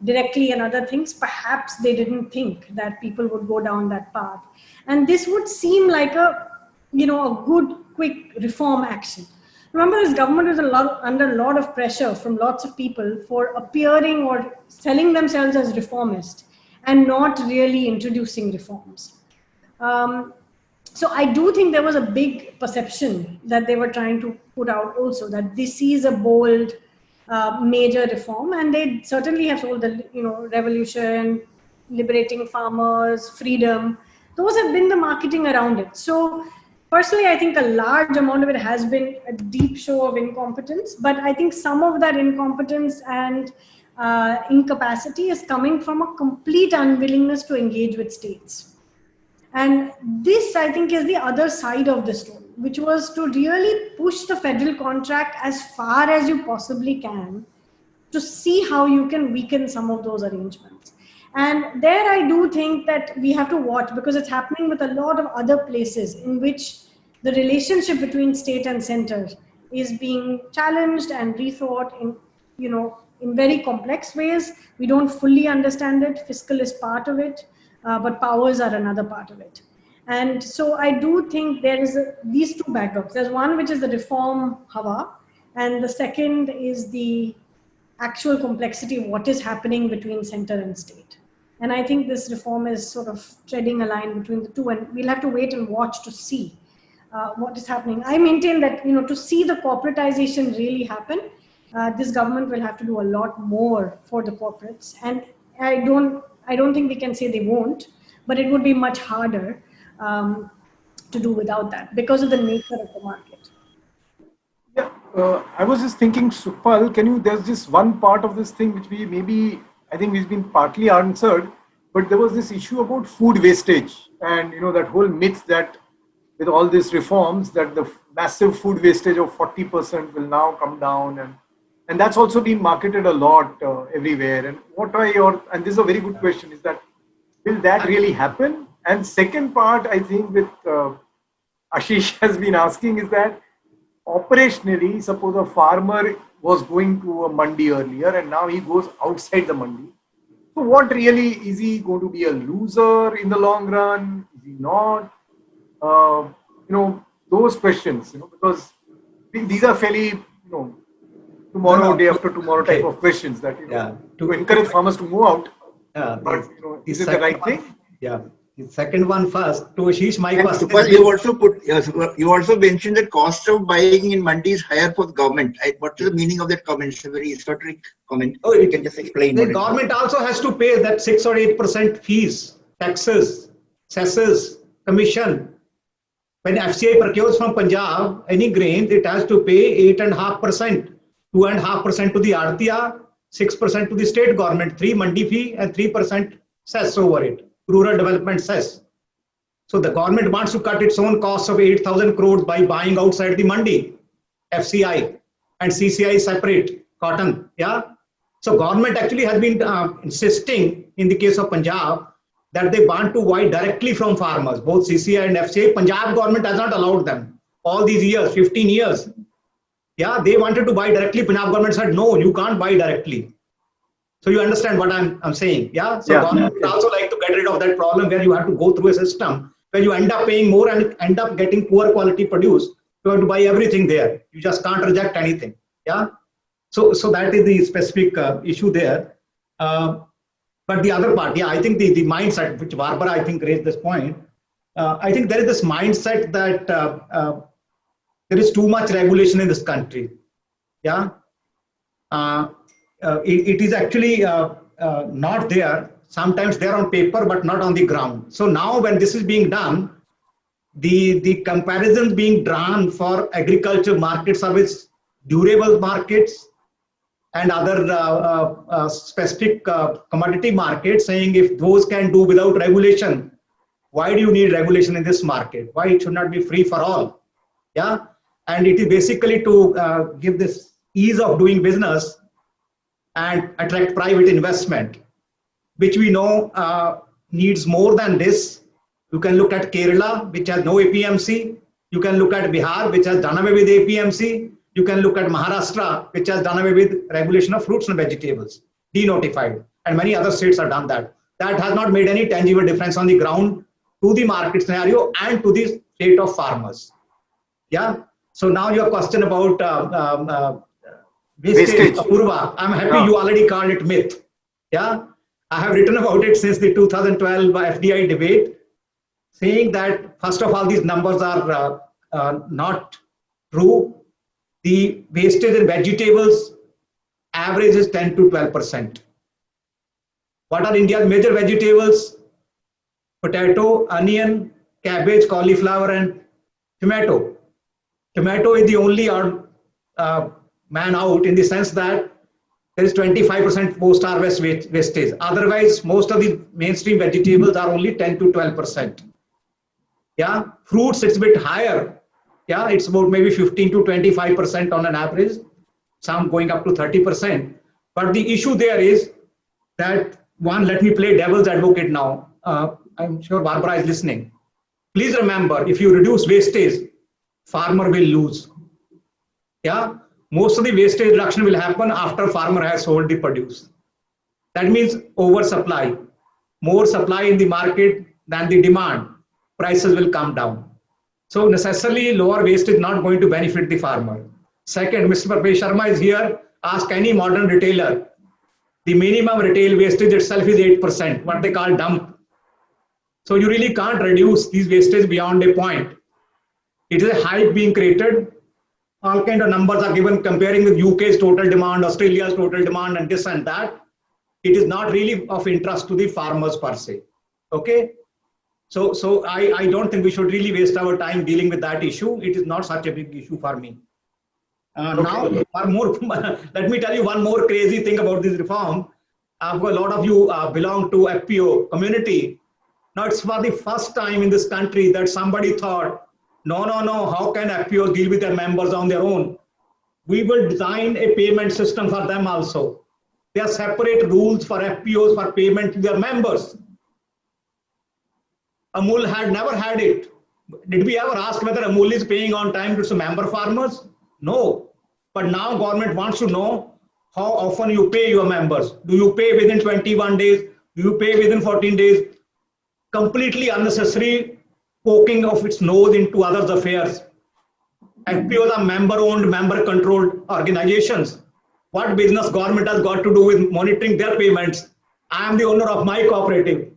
directly and other things, perhaps they didn't think that people would go down that path. And this would seem like a good, quick reform action. Remember, this government was under a lot of pressure from lots of people for appearing or selling themselves as reformist and not really introducing reforms. So I do think there was a big perception that they were trying to put out also, that this is a bold, major reform, and they certainly have sold the revolution, liberating farmers, freedom. Those have been the marketing around it. So personally, I think a large amount of it has been a deep show of incompetence, but I think some of that incompetence and incapacity is coming from a complete unwillingness to engage with states. And this, I think, is the other side of the story, which was to really push the federal contract as far as you possibly can to see how you can weaken some of those arrangements. And there I do think that we have to watch, because it's happening with a lot of other places in which the relationship between state and center is being challenged and rethought in very complex ways. We don't fully understand it. Fiscal is part of it. But powers are another part of it. And so I do think there is these two backdrops. There's one which is the reform hawa, and the second is the actual complexity of what is happening between center and state. And I think this reform is sort of treading a line between the two, and we'll have to wait and watch to see what is happening. I maintain that to see the corporatization really happen, this government will have to do a lot more for the corporates. And I don't think we can say they won't, but it would be much harder to do without that because of the nature of the market. Yeah, I was just thinking, Supal, there's just one part of this thing which I think has been partly answered, but there was this issue about food wastage and, that whole myth that with all these reforms that the massive food wastage of 40% will now come down, and that's also been marketed a lot everywhere. And and this is a very good question, is that, will that really happen? And second part, I think with Ashish has been asking is that operationally, suppose a farmer was going to a mandi earlier and now he goes outside the mandi. So what really, is he going to be a loser in the long run? Is he not? Those questions, because these are fairly, tomorrow, day after tomorrow type of questions that, to encourage farmers to move out. But, is it the right thing? Yeah. The second one first, to Ashish, my question. You also mentioned the cost of buying in mandi is higher for the government. What is the meaning of that comment? It's a very esoteric comment. Oh, you can just explain. The government also has to pay that 6 or 8% fees, taxes, cesses, commission. When FCI procures from Punjab any grain, it has to pay 8.5%, 2.5% to the Artiya, 6% to the state government, 3 mandi fee and 3% cess over it. Rural development cess. So the government wants to cut its own costs of 8,000 crores by buying outside the mandi, FCI and CCI separate cotton. Yeah. So government actually has been insisting in the case of Punjab that they want to buy directly from farmers, both CCI and FCI. Punjab government has not allowed them all these years, 15 years. Yeah, they wanted to buy directly. Punjab government said, no, you can't buy directly. So you understand what I'm saying, yeah? So Yeah. government would also like to get rid of that problem where you have to go through a system where you end up paying more and end up getting poor quality produce. You have to buy everything there. You just can't reject anything, yeah? So that is the specific issue there. But the other part, yeah, I think the mindset, which Barbara, I think, raised this point. I think there is this mindset that there is too much regulation in this country, yeah? It is actually not there. Sometimes they're on paper, but not on the ground. So now when this is being done, the comparisons being drawn for agriculture market service, durable markets, and other specific commodity markets, saying if those can do without regulation, why do you need regulation in this market? Why it should not be free for all? Yeah, and it is basically to give this ease of doing business and attract private investment, which we know needs more than this. You can look at Kerala, which has no APMC. You can look at Bihar, which has done away with APMC. You can look at Maharashtra, which has done away with regulation of fruits and vegetables, denotified, and many other states have done that. That has not made any tangible difference on the ground to the market scenario and to the state of farmers. Yeah. So now your question about wastage, Apurva, I'm happy you already called it myth. Yeah. I have written about it since the 2012 FDI debate, saying that first of all, these numbers are not true. The wastage in vegetables average is 10 to 12%. What are India's major vegetables? Potato, onion, cabbage, cauliflower, and tomato. Tomato is the only odd man out in the sense that there is 25% post-harvest wastage. Otherwise, most of the mainstream vegetables are only 10 to 12%. Yeah, fruits, it's a bit higher. Yeah, it's about maybe 15 to 25% on an average, some going up to 30%. But the issue there is that, one, let me play devil's advocate now. I'm sure Barbara is listening. Please remember, if you reduce wastage, farmer will lose. Yeah, most of the wastage reduction will happen after farmer has sold the produce. That means oversupply. More supply in the market than the demand, prices will come down. So necessarily lower waste is not going to benefit the farmer. Second, Mr. Parvesh Sharma is here. Ask any modern retailer. The minimum retail wastage itself is 8%, what they call dump. So you really can't reduce these wastage beyond a point. It is a hype being created. All kind of numbers are given comparing with UK's total demand, Australia's total demand, and this and that. It is not really of interest to the farmers per se. Okay. So I don't think we should really waste our time dealing with that issue. It is not such a big issue for me. Now, for more, let me tell you one more crazy thing about this reform. A lot of you belong to FPO community. Now, it's for the first time in this country that somebody thought, no, how can FPOs deal with their members on their own? We will design a payment system for them also. There are separate rules for FPOs for payment to their members. Amul had never had it. Did we ever ask whether Amul is paying on time to its member farmers? No. But now government wants to know how often you pay your members. Do you pay within 21 days? Do you pay within 14 days? Completely unnecessary poking of its nose into others' affairs. FPOs are member-owned, member-controlled organizations. What business government has got to do with monitoring their payments? I am the owner of my cooperative.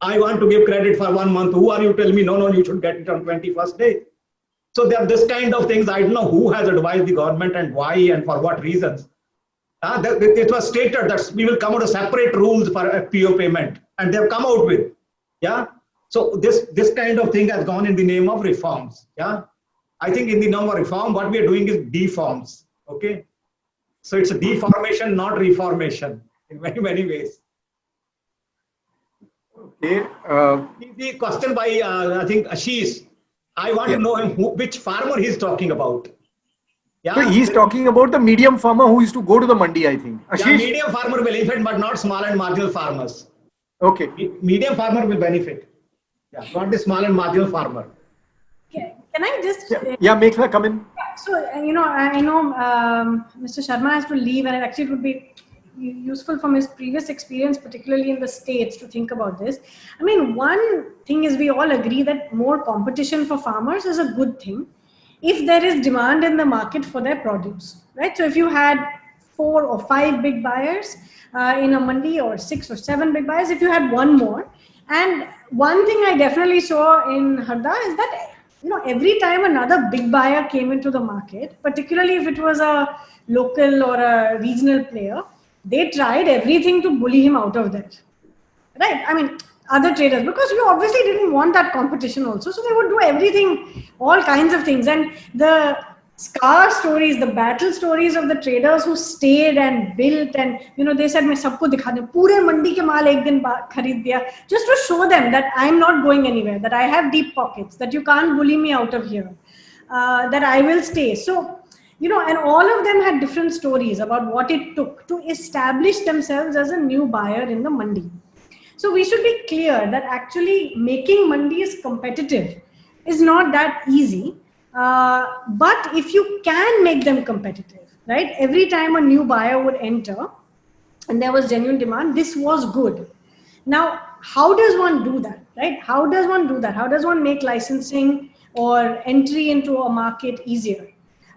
I want to give credit for 1 month. Who are you to tell me, no, you should get it on 21st day? So there are this kind of things. I don't know who has advised the government and why and for what reasons. It was stated that we will come out with separate rules for FPO payment, and they have come out with. Yeah. So this kind of thing has gone in the name of reforms. Yeah. I think in the name of reform, what we are doing is deforms. Okay. So it's a deformation, not reformation in many, many ways. Okay. The question by, I think, Ashish, I want to know which farmer he's talking about. Yeah. So he's talking about the medium farmer who used to go to the mandi, I think. Ashish? Yeah, medium farmer will benefit, but not small and marginal farmers. Okay. Medium farmer will benefit. Yeah, not the small and marginal farmer. Okay. Can I just... Yeah, Meghna, come in. So, I know Mr. Sharma has to leave, and actually it would be useful from his previous experience, particularly in the States, to think about this. I mean, one thing is we all agree that more competition for farmers is a good thing if there is demand in the market for their produce, right? So if you had 4 or 5 big buyers in a mandi, or 6 or 7 big buyers, if you had one more. And one thing I definitely saw in Harda is that, every time another big buyer came into the market, particularly if it was a local or a regional player, they tried everything to bully him out of that, right? I mean, other traders, because you obviously didn't want that competition also, so they would do everything, all kinds of things. And the scar stories, the battle stories of the traders who stayed and built, and they said, "मैं सबको दिखा दूं, पूरे मंडी के माल एक दिन खरीद दिया," just to show them that I'm not going anywhere, that I have deep pockets, that you can't bully me out of here, that I will stay. So, and all of them had different stories about what it took to establish themselves as a new buyer in the mandi. So we should be clear that actually making mandis competitive is not that easy. But if you can make them competitive, right? Every time a new buyer would enter and there was genuine demand, this was good. Now, how does one do that, right? How does one do that? How does one make licensing or entry into a market easier?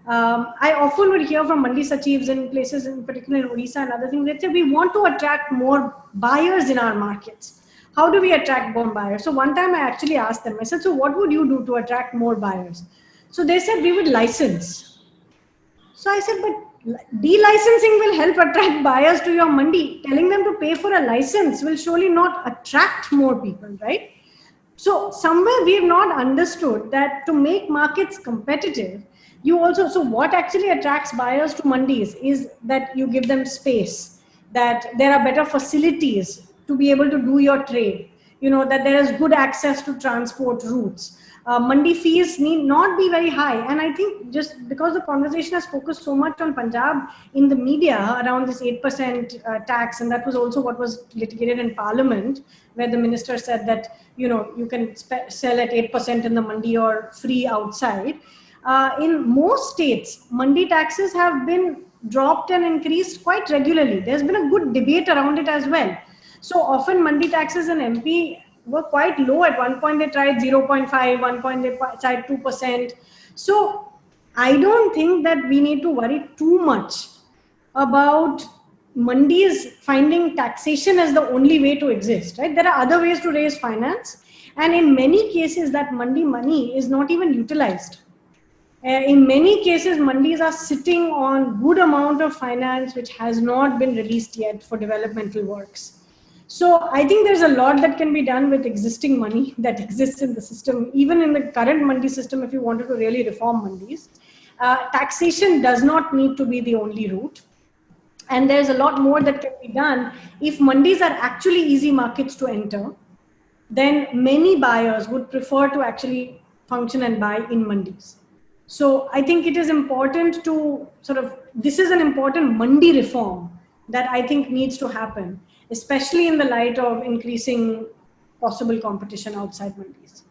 I often would hear from Mandi Sachivs in places, in particular in Odisha and other things, they say, we want to attract more buyers in our markets. How do we attract more buyers? So one time I actually asked them, I said, so what would you do to attract more buyers? So they said, we would license. So I said, but delicensing will help attract buyers to your mandi. Telling them to pay for a license will surely not attract more people, right? So somewhere we have not understood that to make markets competitive, so what actually attracts buyers to mandis is that you give them space, that there are better facilities to be able to do your trade, that there is good access to transport routes. Mandi fees need not be very high. And I think just because the conversation has focused so much on Punjab in the media around this 8% tax, and that was also what was litigated in Parliament, where the minister said that, you can sell at 8% in the mandi or free outside. In most states, mandi taxes have been dropped and increased quite regularly. There's been a good debate around it as well. So often mandi taxes in MP were quite low. At one point they tried 0.5, one point they tried 2%. So I don't think that we need to worry too much about mandis finding taxation as the only way to exist, right? There are other ways to raise finance. And in many cases that mandi money is not even utilized. In many cases, mandis are sitting on good amount of finance which has not been released yet for developmental works. So I think there's a lot that can be done with existing money that exists in the system, even in the current mandi system, if you wanted to really reform mandis. Taxation does not need to be the only route. And there's a lot more that can be done. If mandis are actually easy markets to enter, then many buyers would prefer to actually function and buy in mandis. So I think it is important to this is an important mandi reform that I think needs to happen, especially in the light of increasing possible competition outside mandis.